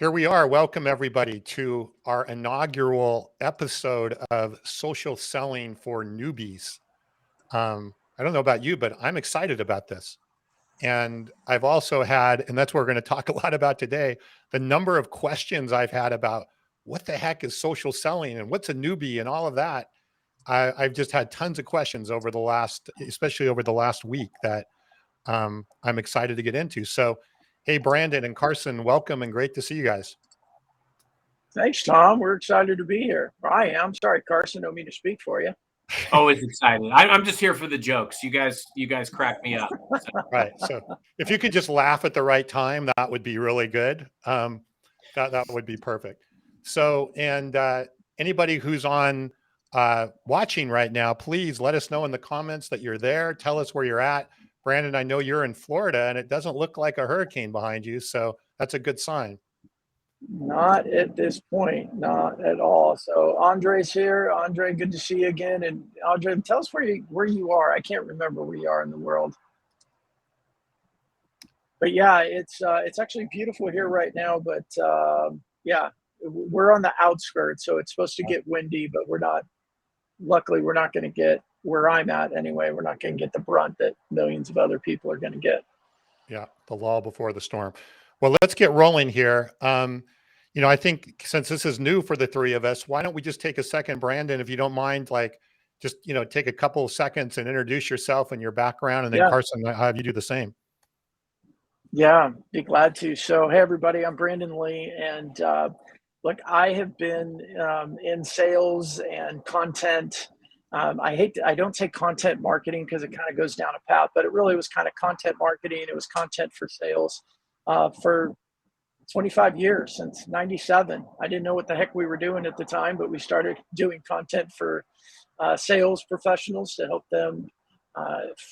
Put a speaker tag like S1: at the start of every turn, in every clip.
S1: Here we are. Welcome everybody to our inaugural episode of Social Selling for Newbies. I don't know about you, but I'm excited about this. And I've also had, and that's what we're going to talk a lot about today, the number of questions I've had about what the heck is social selling and what's a newbie and all of that. I've just had tons of questions over the last, especially over the last week that I'm excited to get into. So, hey, Brandon and Carson, welcome and great to see you guys.
S2: Thanks, Tom. We're excited to be here. I am. Sorry, Carson, don't mean to speak for you.
S3: Always excited. I'm just here for the jokes. You guys crack me up.
S1: So. Right. So if you could just laugh at the right time, that would be really good. That would be perfect. So, and anybody who's on watching right now, please let us know in the comments that you're there. Tell us where you're at. Brandon, I know you're in Florida and it doesn't look like a hurricane behind you. So that's a good sign.
S2: Not at this point, not at all. So Andre's here. Andre, good to see you again. And Andre, tell us where you are. I can't remember where you are in the world. But yeah, it's actually beautiful here right now. But yeah, we're on the outskirts, so it's supposed to get windy, but we're not. Luckily, we're not going to get where I'm at anyway. We're not going to get the brunt that millions of other people are going to get.
S1: Yeah, the lull before the storm. Well, let's get rolling here. I think since this is new for the three of us, why don't we just take a second, Brandon, if you don't mind, just take a couple of seconds and introduce yourself and your background, and then Carson, I'll have you do the same.
S2: Yeah, be glad to. So, hey, everybody, I'm Brandon Lee, and look, I have been in sales and content. I don't say content marketing because it kind of goes down a path, but it really was kind of content marketing. It was content for sales for 25 years, since 97. I didn't know what the heck we were doing at the time, but we started doing content for sales professionals to help them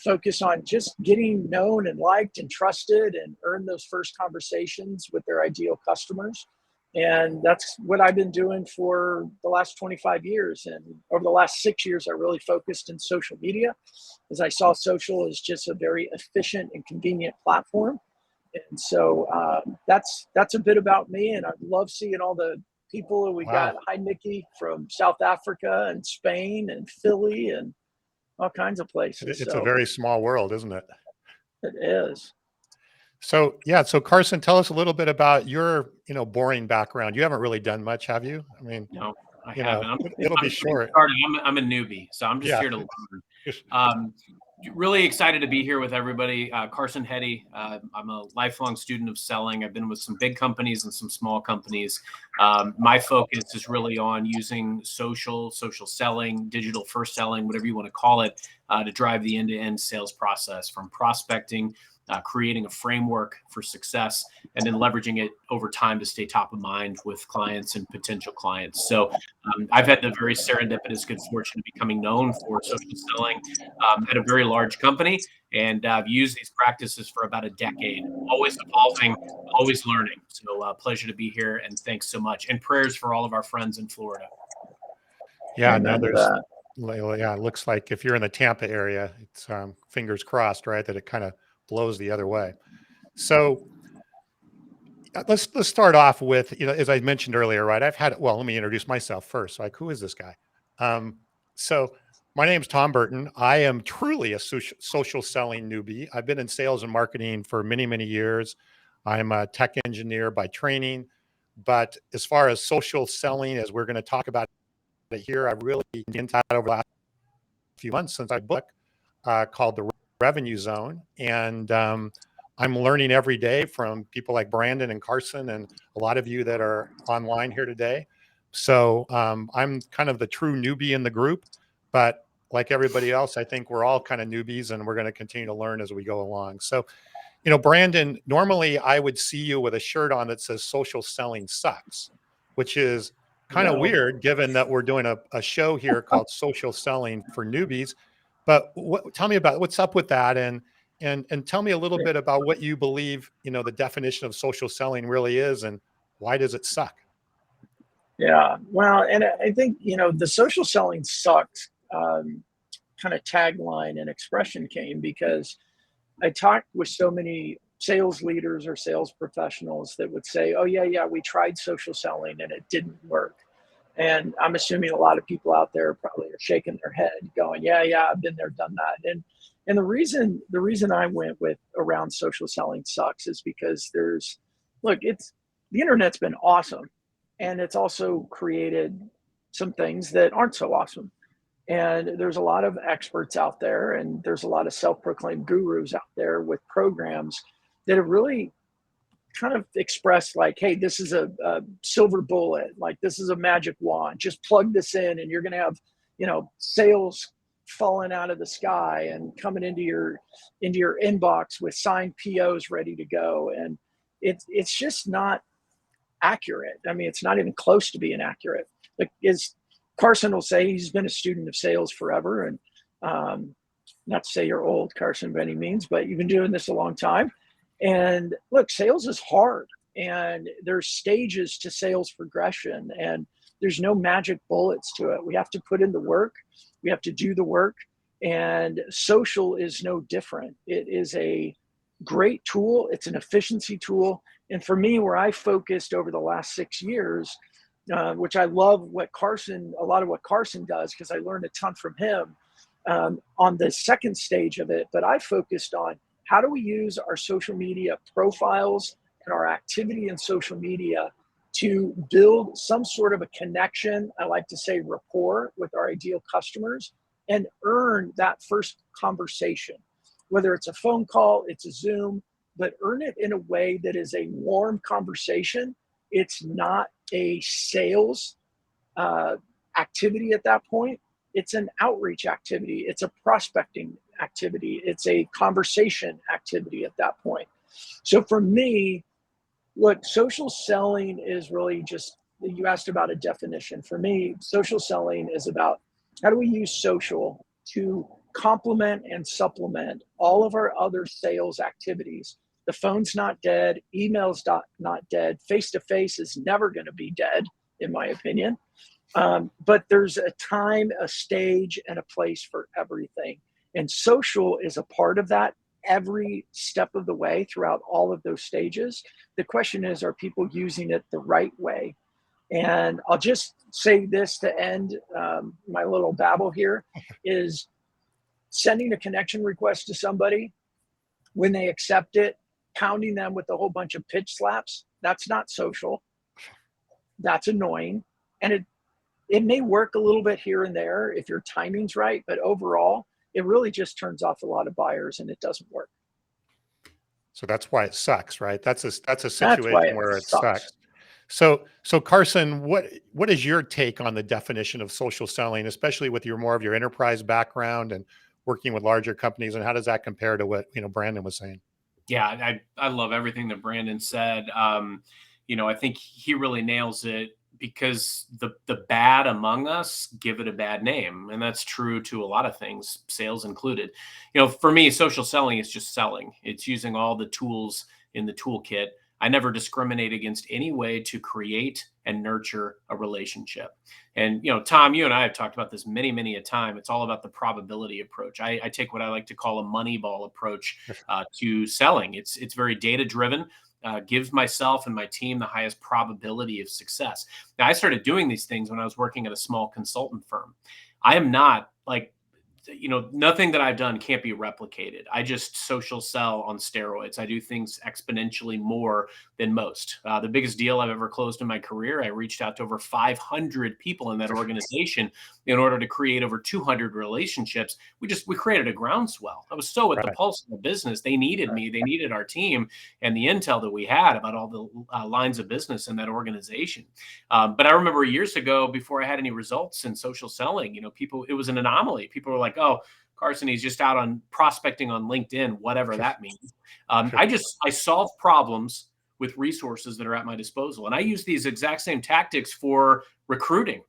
S2: focus on just getting known and liked and trusted and earn those first conversations with their ideal customers. And that's what I've been doing for the last 25 years. And over the last 6 years, I really focused in social media, as I saw social as just a very efficient and convenient platform. And so that's a bit about me. And I love seeing all the people. We got Hi Nikki from South Africa and Spain and Philly and all kinds of places.
S1: It's a very small world, isn't it?
S2: It is.
S1: So, yeah. So Carson, tell us a little bit about your, boring background. You haven't really done much, have you? I mean,
S3: no, I haven't.
S1: It'll be short.
S3: I'm a newbie, so I'm just here to learn. Really excited to be here with everybody. Carson Hyde. I'm a lifelong student of selling. I've been with some big companies and some small companies. My focus is really on using social selling, digital first selling, whatever you want to call it, to drive the end-to-end sales process from prospecting, creating a framework for success, and then leveraging it over time to stay top of mind with clients and potential clients. So I've had the very serendipitous good fortune of becoming known for social selling at a very large company. And I've used these practices for about a decade, always evolving, always learning. So pleasure to be here. And thanks so much. And prayers for all of our friends in Florida.
S1: Yeah, it looks like if you're in the Tampa area, it's fingers crossed, right, that it kind of blows the other way. So let's start off with, as I mentioned earlier, right, let me introduce myself first. Like, who is this guy? So my name's Tom Burton. I am truly a social selling newbie. I've been in sales and marketing for many, many years. I'm a tech engineer by training, but as far as social selling, as we're going to talk about it here, I've really been into that over the last few months since I book called The Revenue Zone. And I'm learning every day from people like Brandon and Carson and a lot of you that are online here today. So I'm kind of the true newbie in the group, but like everybody else, I think we're all kind of newbies and we're going to continue to learn as we go along. So, Brandon, normally I would see you with a shirt on that says social selling sucks, which is kind of weird given that we're doing a show here called Social Selling for Newbies. But tell me about what's up with that, and tell me a little bit about what you believe, the definition of social selling really is, and why does it suck?
S2: Yeah, well, and I think, the social selling sucks kind of tagline and expression came because I talked with so many sales leaders or sales professionals that would say, oh yeah, we tried social selling and it didn't work. And I'm assuming a lot of people out there probably are shaking their head going, yeah, I've been there, done that. And the reason I went with around social selling sucks is because the internet's been awesome. And it's also created some things that aren't so awesome. And there's a lot of experts out there, and there's a lot of self-proclaimed gurus out there with programs that have really kind of expressed like, hey, this is a silver bullet, like this is a magic wand, just plug this in and you're going to have, sales falling out of the sky and coming into your inbox with signed POs ready to go. And it's just not accurate. I mean, it's not even close to being accurate. Like, as Carson will say, he's been a student of sales forever. And not to say you're old, Carson, by any means, but you've been doing this a long time. And look, sales is hard, and there's stages to sales progression, and there's no magic bullets to it. We have to put in the work. We have to do the work, and social is no different. It is a great tool. It's an efficiency tool. And for me, where I focused over the last 6 years, which I love a lot of what Carson does, because I learned a ton from him on the second stage of it. But I focused on how do we use our social media profiles and our activity in social media to build some sort of a connection, I like to say rapport, with our ideal customers, and earn that first conversation. Whether it's a phone call, it's a Zoom, but earn it in a way that is a warm conversation. It's not a sales activity at that point. It's an outreach activity. It's a prospecting activity. It's a conversation activity at that point. So for me, look, social selling is really just, you asked about a definition. For me, social selling is about how do we use social to complement and supplement all of our other sales activities. The phone's not dead. Email's not dead. Face-to-face is never going to be dead, in my opinion. But there's a time, a stage, and a place for everything. And social is a part of that every step of the way throughout all of those stages. The question is, are people using it the right way? And I'll just say this to end my little babble here is sending a connection request to somebody, when they accept it, pounding them with a whole bunch of pitch slaps. That's not social. That's annoying. And it may work a little bit here and there if your timing's right, but overall, it really just turns off a lot of buyers and it doesn't work.
S1: So that's why it sucks, right? That's a situation where it sucks. So Carson, what is your take on the definition of social selling, especially with more of your enterprise background and working with larger companies, and how does that compare to what Brandon was saying?
S3: Yeah, I love everything that Brandon said. I think he really nails it, because the bad among us give it a bad name. And that's true to a lot of things, sales included. For me, social selling is just selling. It's using all the tools in the toolkit. I never discriminate against any way to create and nurture a relationship. And, Tom, you and I have talked about this many, many a time. It's all about the probability approach. I take what I like to call a Moneyball approach to selling. It's very data driven. Gives myself and my team the highest probability of success. Now, I started doing these things when I was working at a small consultant firm. I am not like, nothing that I've done can't be replicated. I just social sell on steroids. I do things exponentially more than most. The biggest deal I've ever closed in my career, I reached out to over 500 people in that organization in order to create over 200 relationships. We created a groundswell. I was so at the pulse of the business. They needed me. They needed our team and the intel that we had about all the lines of business in that organization. But I remember years ago, before I had any results in social selling, it was an anomaly. People were like, oh, Carson, he's just out on prospecting on LinkedIn, whatever that means. I solve problems with resources that are at my disposal. And I use these exact same tactics for recruiting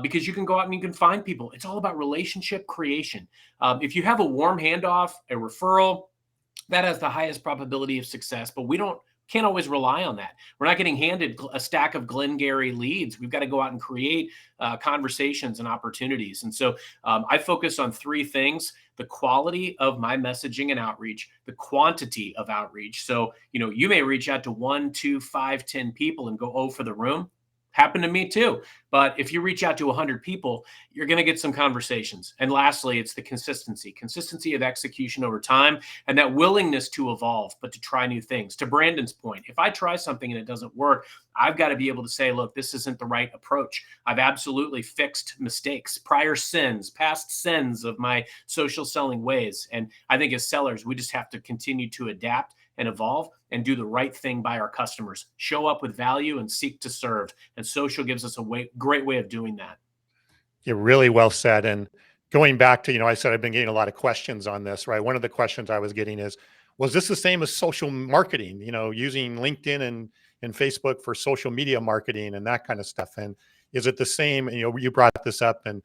S3: because you can go out and you can find people. It's all about relationship creation. If you have a warm handoff, a referral, that has the highest probability of success, but we don't Can't always rely on that. We're not getting handed a stack of Glengarry leads. We've got to go out and create conversations and opportunities. And so I focus on three things: the quality of my messaging and outreach, the quantity of outreach. So, you may reach out to 1, 2, 5, 10 people and go, oh, for the room. Happened to me too. But if you reach out to 100 people, you're going to get some conversations. And lastly, it's the consistency of execution over time, and that willingness to evolve, but to try new things. To Brandon's point, if I try something and it doesn't work, I've got to be able to say, look, this isn't the right approach. I've absolutely fixed mistakes, prior sins, past sins of my social selling ways. And I think as sellers, we just have to continue to adapt and evolve and do the right thing by our customers. Show up with value and seek to serve. And social gives us a great way of doing that.
S1: You're really well said. And going back to, I said I've been getting a lot of questions on this, right? One of the questions I was getting is, was this the same as social marketing, using LinkedIn and Facebook for social media marketing and that kind of stuff? And is it the same? And, you brought this up, and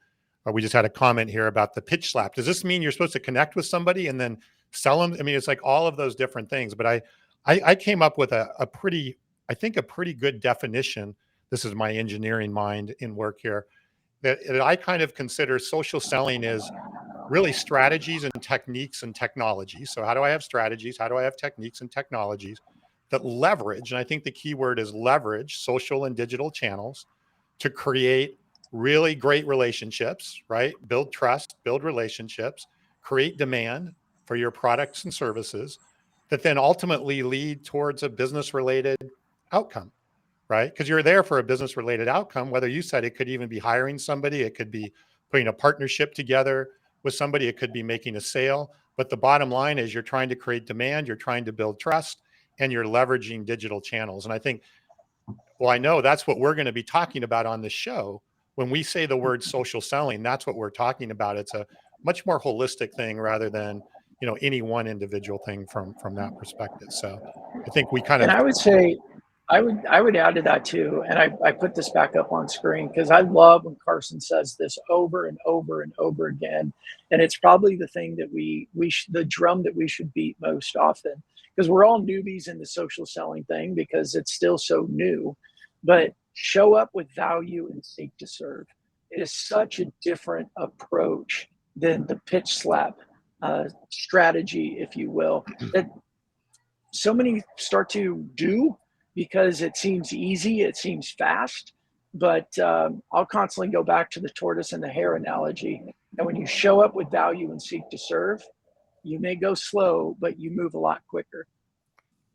S1: we just had a comment here about the pitch slap. Does this mean you're supposed to connect with somebody and then sell them? I mean, it's like all of those different things, but I came up with a pretty good definition. This is my engineering mind in work here, that I kind of consider social selling is really strategies and techniques and technology. So how do I have strategies? How do I have techniques and technologies that leverage, and I think the key word is leverage, social and digital channels to create really great relationships, right? Build trust, build relationships, create demand for your products and services that then ultimately lead towards a business related outcome, right? Because you're there for a business related outcome, whether you said it could even be hiring somebody, it could be putting a partnership together with somebody, it could be making a sale. But the bottom line is you're trying to create demand, you're trying to build trust, and you're leveraging digital channels. And I think, well, I know that's what we're going to be talking about on the show. When we say the word social selling, that's what we're talking about. It's a much more holistic thing rather than, any one individual thing from that perspective. So I think we kind of,
S2: and I would say, I would add to that too. And I put this back up on screen because I love when Carson says this over and over and over again. And it's probably the thing that the drum that we should beat most often, because we're all newbies in the social selling thing because it's still so new. But show up with value and seek to serve. It is such a different approach than the pitch slap strategy, if you will, that so many start to do because it seems easy, it seems fast. But I'll constantly go back to the tortoise and the hare analogy. And when you show up with value and seek to serve, you may go slow, but you move a lot quicker.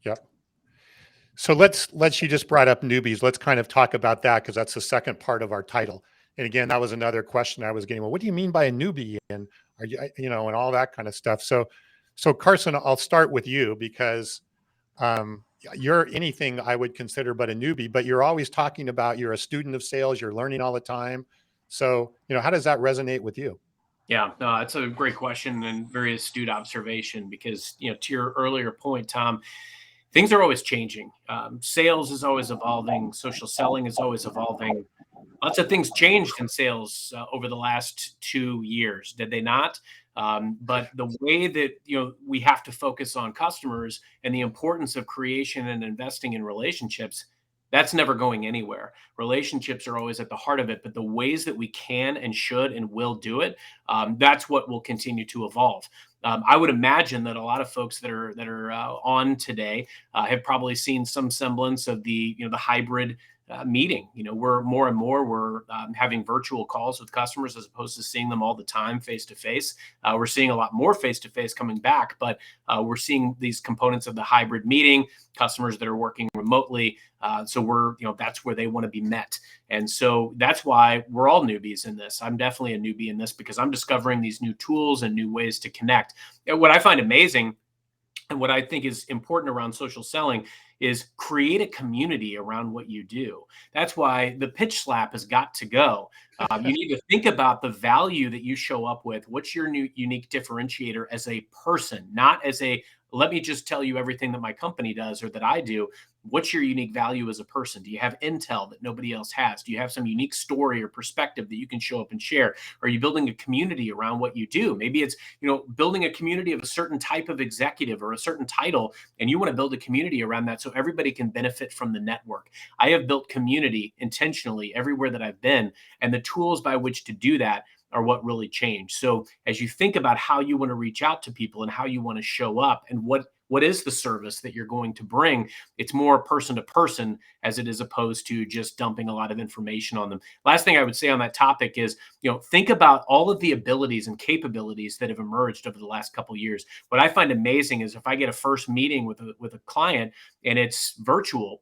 S1: Yep. So let's you just brought up newbies. Let's kind of talk about that, because that's the second part of our title. And again, that was another question I was getting. Well, what do you mean by a newbie? And are you, and all that kind of stuff. So Carson, I'll start with you because you're anything I would consider but a newbie, but you're always talking about you're a student of sales, you're learning all the time. So, how does that resonate with you?
S3: Yeah, no, that's a great question and very astute observation because, to your earlier point, Tom, things are always changing. Sales is always evolving. Social selling is always evolving. Lots of things changed in sales over the last 2 years, did they not? But the way that we have to focus on customers and the importance of creation and investing in relationships, that's never going anywhere. Relationships are always at the heart of it, but the ways that we can and should and will do it, that's what will continue to evolve. I would imagine that a lot of folks that are on today have probably seen some semblance of the hybrid meeting. We're more and more we're having virtual calls with customers as opposed to seeing them all the time face to face. We're seeing a lot more face to face coming back, but we're seeing these components of the hybrid meeting. Customers that are working remotely, so we're that's where they want to be met, and so that's why we're all newbies in this. I'm definitely a newbie in this because I'm discovering these new tools and new ways to connect. And what I find amazing and what I think is important around social selling is create a community around what you do. That's why the pitch slap has got to go. You need to think about the value that you show up with. What's your new unique differentiator as a person, not as a, let me just tell you everything that my company does or that I do. What's your unique value as a person? Do you have intel that nobody else has? Do you have some unique story or perspective that you can show up and share? Are you building a community around what you do? Maybe it's, building a community of a certain type of executive or a certain title, and you want to build a community around that so everybody can benefit from the network. I have built community intentionally everywhere that I've been, and the tools by which to do that are what really change. So as you think about how you want to reach out to people and how you want to show up and what is the service that you're going to bring, it's more person to person as it is opposed to just dumping a lot of information on them. Last thing I would say on that topic is, think about all of the abilities and capabilities that have emerged over the last couple of years. What I find amazing is if I get a first meeting with a client and it's virtual,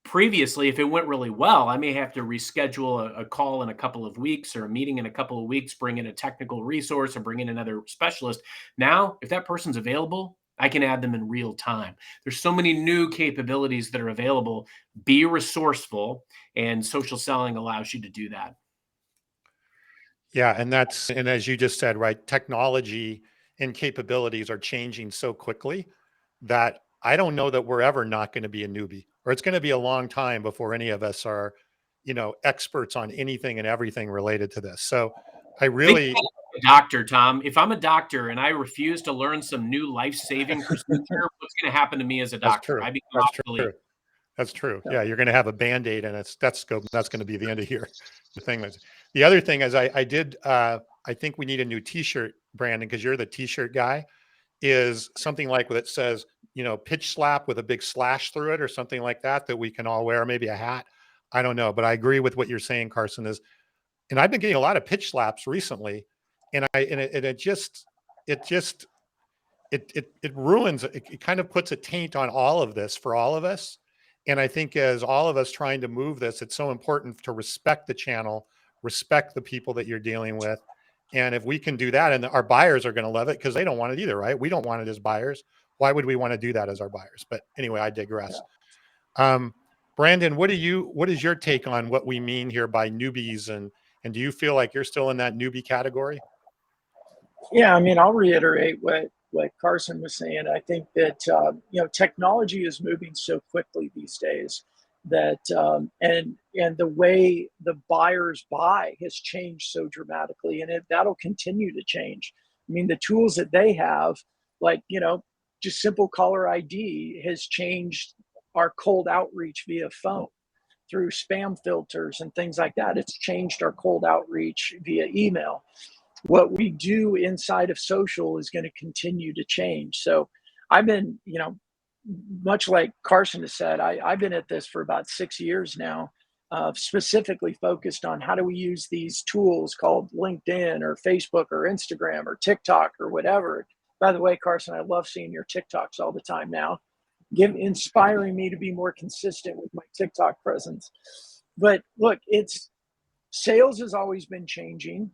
S3: previously, if it went really well, I may have to reschedule a call in a couple of weeks or a meeting in a couple of weeks, bring in a technical resource or bring in another specialist. Now, if that person's available, I can add them in real time. There's so many new capabilities that are available. Be resourceful, and social selling allows you to do that.
S1: Yeah. And as you just said, right, technology and capabilities are changing so quickly that I don't know that we're ever not going to be a newbie, or it's going to be a long time before any of us are, experts on anything and everything related to this. So I really,
S3: doctor, Tom, if I'm a doctor and I refuse to learn some new life-saving procedure, what's going to happen to me as a doctor?
S1: That's true.
S3: I become
S1: That's
S3: obsolete.
S1: true. That's true. Yeah, you're going to have a Band-Aid and a stethoscope. That's going to be the end of here. The other thing is I think we need a new T-shirt, Brandon, because you're the T-shirt guy. Is something like that says, pitch slap with a big slash through it or something like that we can all wear, maybe a hat. I don't know, but I agree with what you're saying, Carson, and I've been getting a lot of pitch slaps recently, and it ruins, it kind of puts a taint on all of this for all of us. And I think as all of us trying to move this, it's so important to respect the channel, respect the people that you're dealing with. And if we can do that, and our buyers are going to love it because they don't want it either, right? We don't want it as buyers. Why would we want to do that as our buyers? But anyway, I digress. Brandon, what is your take on what we mean here by newbies? And do you feel like you're still in that newbie category?
S2: Yeah, I mean, I'll reiterate what Carson was saying. I think that technology is moving so quickly these days that and the way the buyers buy has changed so dramatically, and that'll continue to change. I mean, the tools that they have, like just simple caller ID, has changed our cold outreach via phone through spam filters and things like that. It's changed our cold outreach via email. What we do inside of social is going to continue to change. So I've been, much like Carson has said, I've been at this for about 6 years now, specifically focused on how do we use these tools called LinkedIn or Facebook or Instagram or TikTok or whatever. By the way, Carson, I love seeing your TikToks all the time now, inspiring me to be more consistent with my TikTok presence. But look, sales has always been changing.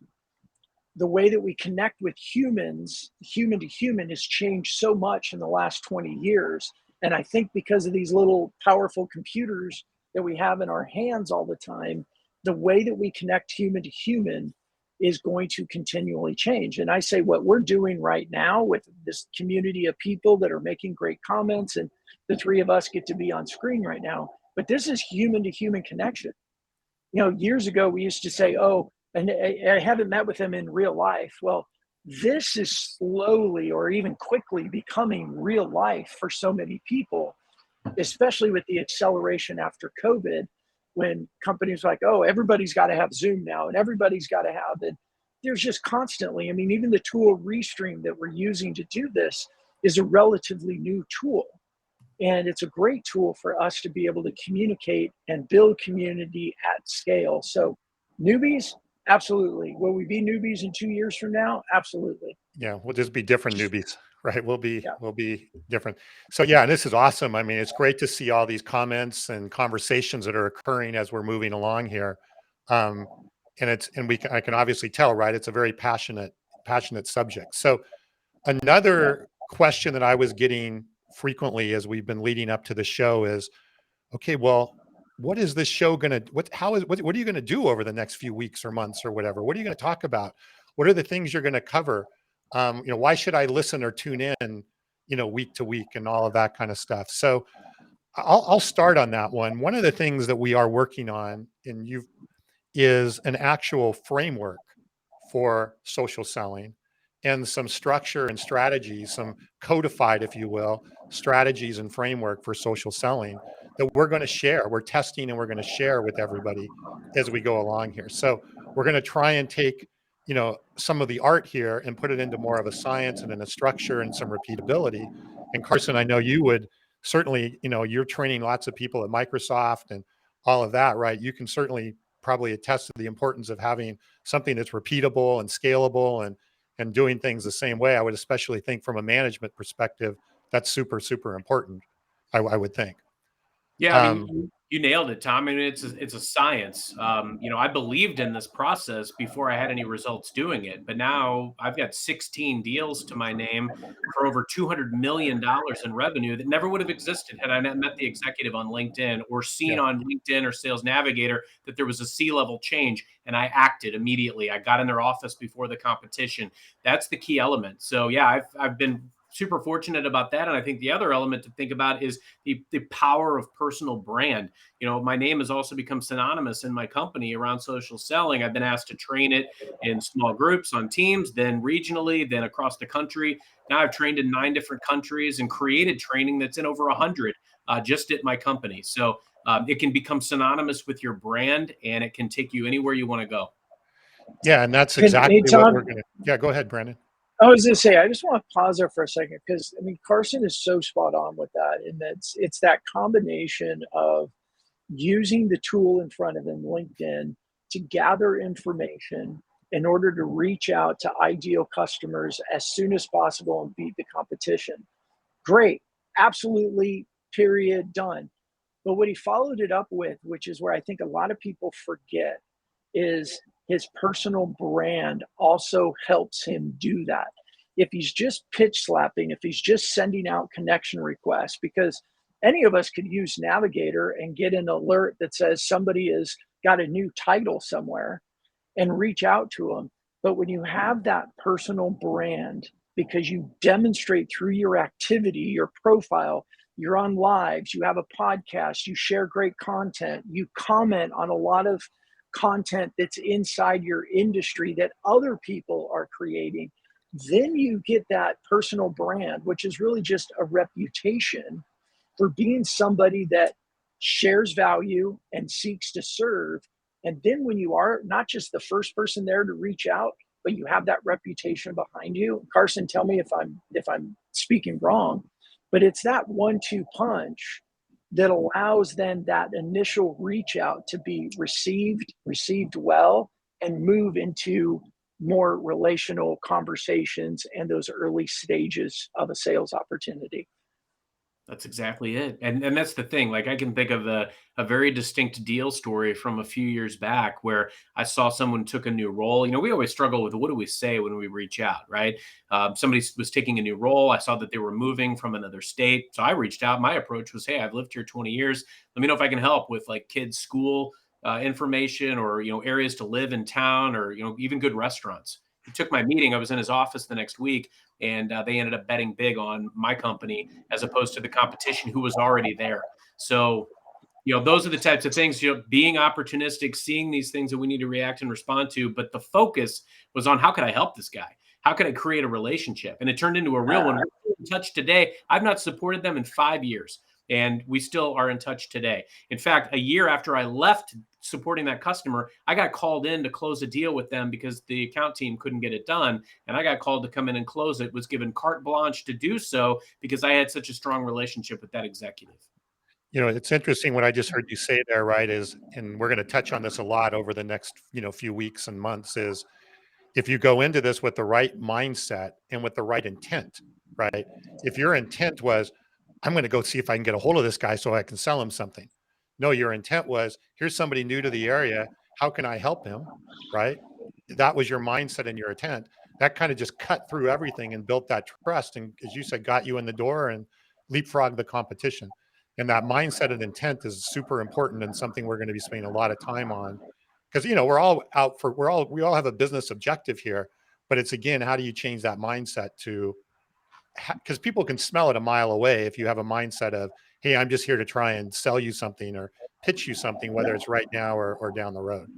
S2: The way that we connect with humans, human to human, has changed so much in the last 20 years. And I think because of these little powerful computers that we have in our hands all the time, the way that we connect human to human is going to continually change. And I say what we're doing right now with this community of people that are making great comments, and the three of us get to be on screen right now, but this is human to human connection. Years ago, we used to say, oh, and I haven't met with them in real life. Well, this is slowly or even quickly becoming real life for so many people, especially with the acceleration after COVID, when companies are like, oh, everybody's got to have Zoom now and everybody's got to have it. There's just constantly, I mean, even the tool Restream that we're using to do this is a relatively new tool. And it's a great tool for us to be able to communicate and build community at scale. So newbies, absolutely. Will we be newbies in 2 years from now? Absolutely.
S1: Yeah, we'll just be different newbies, right? We'll be different. So yeah, this is awesome. I mean, it's great to see all these comments and conversations that are occurring as we're moving along here. And I can obviously tell, right? It's a very passionate subject. So another question that I was getting frequently as we've been leading up to the show is, okay, well, what is this show going to, what are you going to do over the next few weeks or months or whatever? What are you going to talk about? What are the things you're going to cover? Why should I listen or tune in, week to week and all of that kind of stuff? So I'll start on that one. One of the things that we are working on, is an actual framework for social selling and some structure and strategies, some codified, if you will, strategies and framework for social selling that we're going to share. We're testing and we're going to share with everybody as we go along here. So we're going to try and take, some of the art here and put it into more of a science and in a structure and some repeatability. And Carson, I know you would certainly, you're training lots of people at Microsoft and all of that, right? You can certainly probably attest to the importance of having something that's repeatable and scalable and doing things the same way. I would especially think from a management perspective, that's super, super important. I would think.
S3: Yeah, I mean, you nailed it, Tom. I mean, it's a science. I believed in this process before I had any results doing it, but now I've got 16 deals to my name for over $200 million in revenue that never would have existed had I not met the executive on LinkedIn or seen on LinkedIn or Sales Navigator that there was a C-level change, and I acted immediately. I got in their office before the competition. That's the key element. So yeah, I've been super fortunate about that. And I think the other element to think about is the power of personal brand. My name has also become synonymous in my company around social selling. I've been asked to train it in small groups, on teams, then regionally, then across the country. Now I've trained in 9 different countries and created training that's in over 100 just at my company. So it can become synonymous with your brand and it can take you anywhere you want to go.
S1: Yeah. And that's exactly what we're going to, go ahead, Brandon.
S2: I was going to say, I just want to pause there for a second because Carson is so spot on with that, and it's that combination of using the tool in front of him, LinkedIn, to gather information in order to reach out to ideal customers as soon as possible and beat the competition. Great, absolutely, period, done. But what he followed it up with, which is where I think a lot of people forget, is his personal brand also helps him do that. If he's just pitch slapping, if he's just sending out connection requests, because any of us could use Navigator and get an alert that says somebody has got a new title somewhere and reach out to them. But when you have that personal brand, because you demonstrate through your activity, your profile, you're on lives, you have a podcast, you share great content, you comment on a lot of content that's inside your industry that other people are creating, then you get that personal brand, which is really just a reputation for being somebody that shares value and seeks to serve. And then when you are not just the first person there to reach out, but you have that reputation behind you. Carson, tell me if I'm speaking wrong, but it's that 1-2 punch that allows then that initial reach out to be received well, and move into more relational conversations and those early stages of a sales opportunity.
S3: That's exactly it. And that's the thing. Like I can think of a very distinct deal story from a few years back where I saw someone took a new role. We always struggle with what do we say when we reach out, right? Somebody was taking a new role. I saw that they were moving from another state. So I reached out. My approach was, hey, I've lived here 20 years. Let me know if I can help with like kids' school information or, areas to live in town or, even good restaurants. He took my meeting. I was in his office the next week, and they ended up betting big on my company as opposed to the competition who was already there. So, those are the types of things, being opportunistic, seeing these things that we need to react and respond to. But the focus was on how could I help this guy? How could I create a relationship? And it turned into a real one. We're in touch today. I've not supported them in 5 years, and we still are in touch today. In fact, a year after I left supporting that customer, I got called in to close a deal with them because the account team couldn't get it done. And I got called to come in and close it, was given carte blanche to do so because I had such a strong relationship with that executive.
S1: It's interesting what I just heard you say there, right? And we're going to touch on this a lot over the next, few weeks and months, is if you go into this with the right mindset and with the right intent, right? If your intent was, I'm going to go see if I can get a hold of this guy so I can sell him something. No, your intent was, here's somebody new to the area. How can I help him? Right? That was your mindset and your intent. That kind of just cut through everything and built that trust. And as you said, got you in the door and leapfrogged the competition. And that mindset and intent is super important and something we're going to be spending a lot of time on. Because, we're all out for, we all have a business objective here, but it's again, how do you change that mindset to, because people can smell it a mile away if you have a mindset of, hey, I'm just here to try and sell you something or pitch you something, whether it's right now or down the road.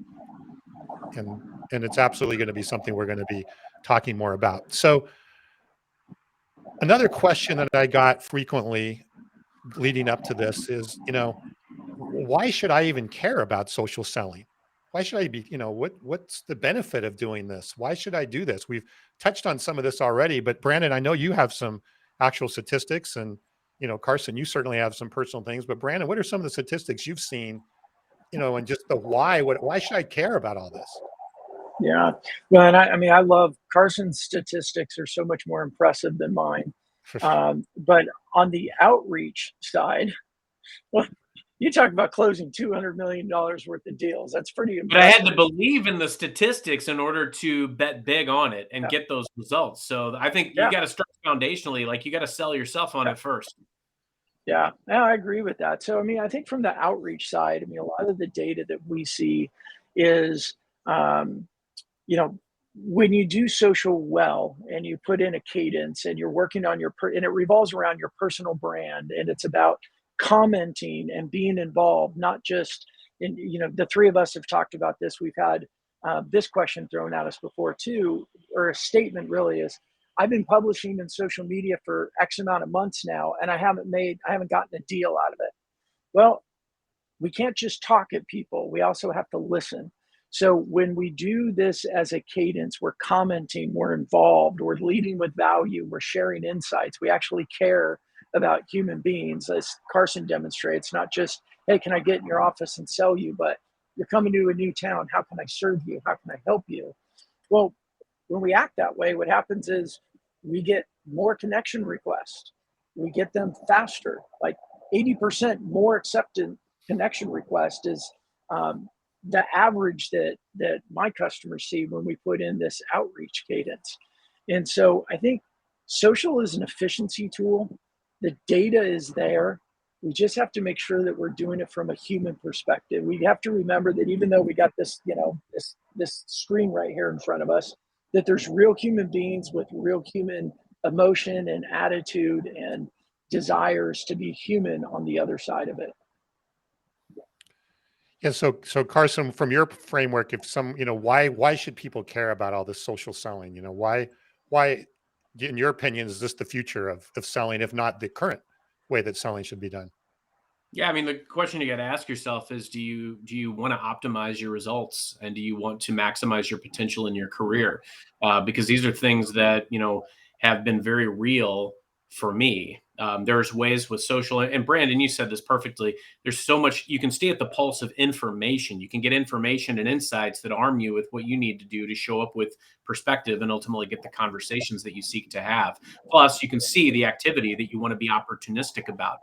S1: And it's absolutely going to be something we're going to be talking more about. So another question that I got frequently leading up to this is, why should I even care about social selling? Why should I be, what's the benefit of doing this? Why should I do this? We've touched on some of this already, but Brandon, I know you have some actual statistics, and, Carson, you certainly have some personal things, but Brandon, what are some of the statistics you've seen, and just the why should I care about all this?
S2: Yeah. Well, and I love Carson's statistics are so much more impressive than mine. But on the outreach side, well, you talk about closing $200 million worth of deals. That's pretty impressive.
S3: But I had to believe in the statistics in order to bet big on it and get those results. So I think you got to start foundationally, like you got to sell yourself on it first.
S2: Yeah, I agree with that. So, I think from the outreach side, a lot of the data that we see is, when you do social well and you put in a cadence and you're working on and it revolves around your personal brand, and it's about commenting and being involved, not just in, the three of us have talked about this. We've had this question thrown at us before too, or a statement really is, I've been publishing in social media for X amount of months now, and I haven't gotten a deal out of it. Well, we can't just talk at people. We also have to listen. So when we do this as a cadence, we're commenting, we're involved, we're leading with value, we're sharing insights. We actually care about human beings, as Carson demonstrates, not just, hey, can I get in your office and sell you, but you're coming to a new town. How can I serve you? How can I help you? Well, when we act that way, what happens is we get more connection requests. We get them faster, like 80% more accepted connection request is the average that my customers see when we put in this outreach cadence. And so I think social is an efficiency tool. The data is there. We just have to make sure that we're doing it from a human perspective. We have to remember that even though we got this, this screen right here in front of us, that there's real human beings with real human emotion and attitude and desires to be human on the other side of it.
S1: Yeah. So Carson, from your framework, if why should people care about all this social selling? Why, in your opinion, is this the future of selling, if not the current way that selling should be done?
S3: Yeah, the question you got to ask yourself is, do you want to optimize your results, and do you want to maximize your potential in your career? Because these are things that have been very real for me. There's ways with social, and Brandon, you said this perfectly. There's so much you can stay at the pulse of information. You can get information and insights that arm you with what you need to do to show up with perspective and ultimately get the conversations that you seek to have. Plus, you can see the activity that you want to be opportunistic about.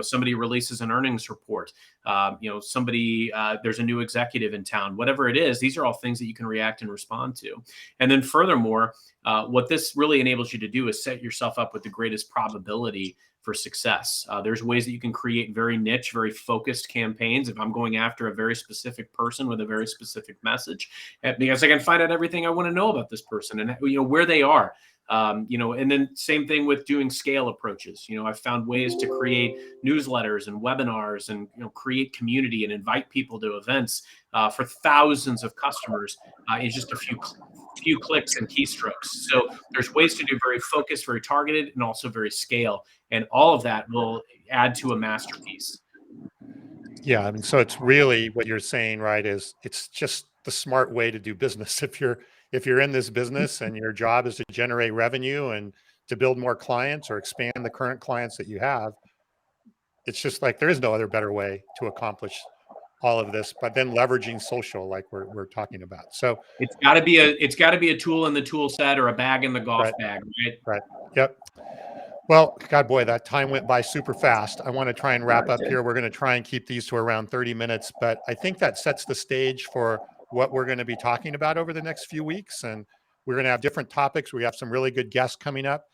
S3: Somebody releases an earnings report. Somebody there's a new executive in town. Whatever it is, these are all things that you can react and respond to. And then furthermore, what this really enables you to do is set yourself up with the greatest probability for success. There's ways that you can create very niche, very focused campaigns. If I'm going after a very specific person with a very specific message, because I can find out everything I want to know about this person and where they are. And then same thing with doing scale approaches. I've found ways to create newsletters and webinars and, create community and invite people to events for thousands of customers in just a few clicks and keystrokes. So there's ways to do very focused, very targeted, and also very scale. And all of that will add to a masterpiece.
S1: Yeah. So it's really what you're saying, right? Is it's just the smart way to do business. If you're in this business and your job is to generate revenue and to build more clients or expand the current clients that you have, it's just like there is no other better way to accomplish all of this, but then leveraging social like we're talking about. So
S3: it's got to be a tool in the tool set or a bag in the golf bag, right?
S1: Right. Yep. Well, God, boy, that time went by super fast. I want to try and wrap up here. We're going to try and keep these to around 30 minutes, but I think that sets the stage for what we're going to be talking about over the next few weeks. And we're going to have different topics. We have some really good guests coming up.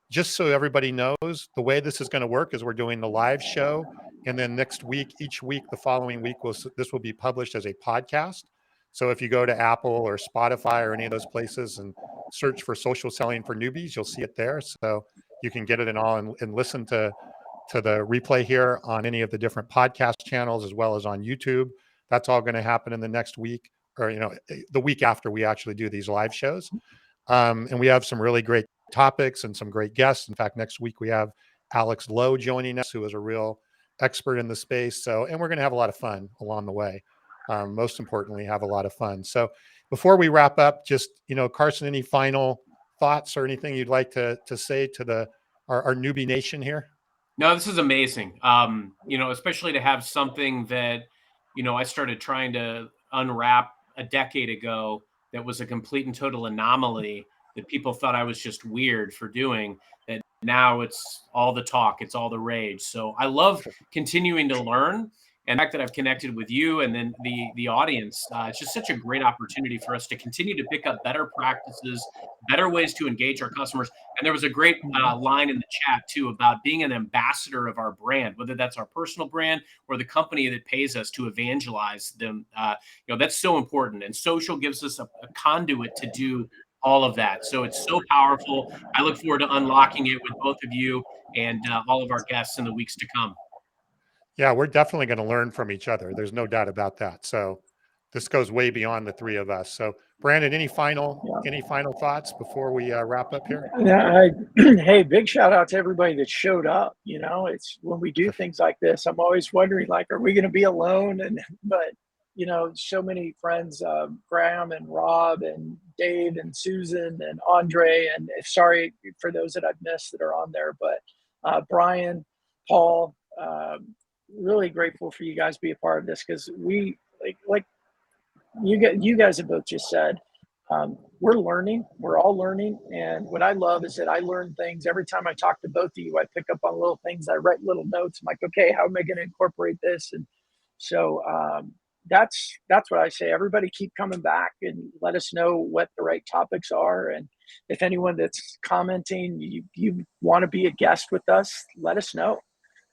S1: Just so everybody knows, the way this is going to work is we're doing the live show. And then next week, each week, the following week, this will be published as a podcast. So if you go to Apple or Spotify or any of those places and search for Social Selling for Newbies, you'll see it there. So you can get it and listen to to the replay here on any of the different podcast channels, as well as on YouTube. That's all going to happen in the next week, or, the week after we actually do these live shows. And we have some really great topics and some great guests. In fact, next week we have Alex Lowe joining us, who is a real expert in the space. And we're going to have a lot of fun along the way. Most importantly, have a lot of fun. So before we wrap up, just, Carson, any final thoughts or anything you'd like to say to our newbie nation here?
S3: No, this is amazing. Especially to have something that, I started trying to unwrap a decade ago that was a complete and total anomaly that people thought I was just weird for doing, that now it's all the talk, it's all the rage. So I love continuing to learn. And the fact that I've connected with you and then the audience, it's just such a great opportunity for us to continue to pick up better practices, better ways to engage our customers. And there was a great line in the chat too about being an ambassador of our brand, whether that's our personal brand or the company that pays us to evangelize them. That's so important. And social gives us a conduit to do all of that. So it's so powerful. I look forward to unlocking it with both of you and all of our guests in the weeks to come.
S1: Yeah, we're definitely going to learn from each other. There's no doubt about that. So this goes way beyond the three of us. So Brandon, any final thoughts before we wrap up here?
S2: Yeah, hey, big shout out to everybody that showed up. It's when we do things like this, I'm always wondering, like, are we going to be alone? But so many friends, Graham and Rob and Dave and Susan and Andre, and sorry for those that I've missed that are on there, but Brian, Paul, really grateful for you guys to be a part of this, because we like you guys have both just said, we're learning. We're all learning. And what I love is that I learn things every time I talk to both of you. I pick up on little things. I write little notes. I'm like, okay, how am I going to incorporate this? And so that's what I say. Everybody keep coming back and let us know what the right topics are. And if anyone that's commenting, you want to be a guest with us, let us know.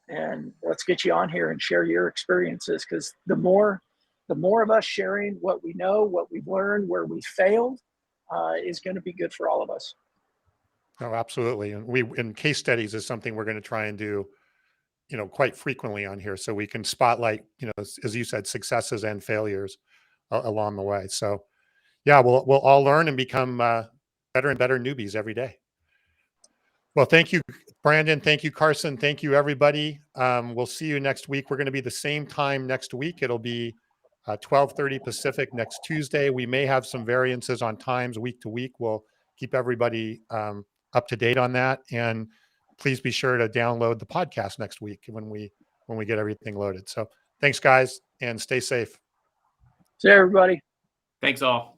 S2: And let's get you on here and share your experiences, because the more of us sharing what we know, what we've learned, where we failed, is going to be good for all of us.
S1: Oh, absolutely. And case studies is something we're going to try and do, quite frequently on here, so we can spotlight, as you said, successes and failures along the way. So yeah, we'll all learn and become better and better newbies every day. Well, thank you, Brandon. Thank you, Carson. Thank you, everybody. We'll see you next week. We're going to be the same time next week. It'll be 12:30 Pacific next Tuesday. We may have some variances on times week to week. We'll keep everybody up to date on that. And please be sure to download the podcast next week when we get everything loaded. So thanks, guys, and stay safe.
S2: See you, everybody.
S3: Thanks all.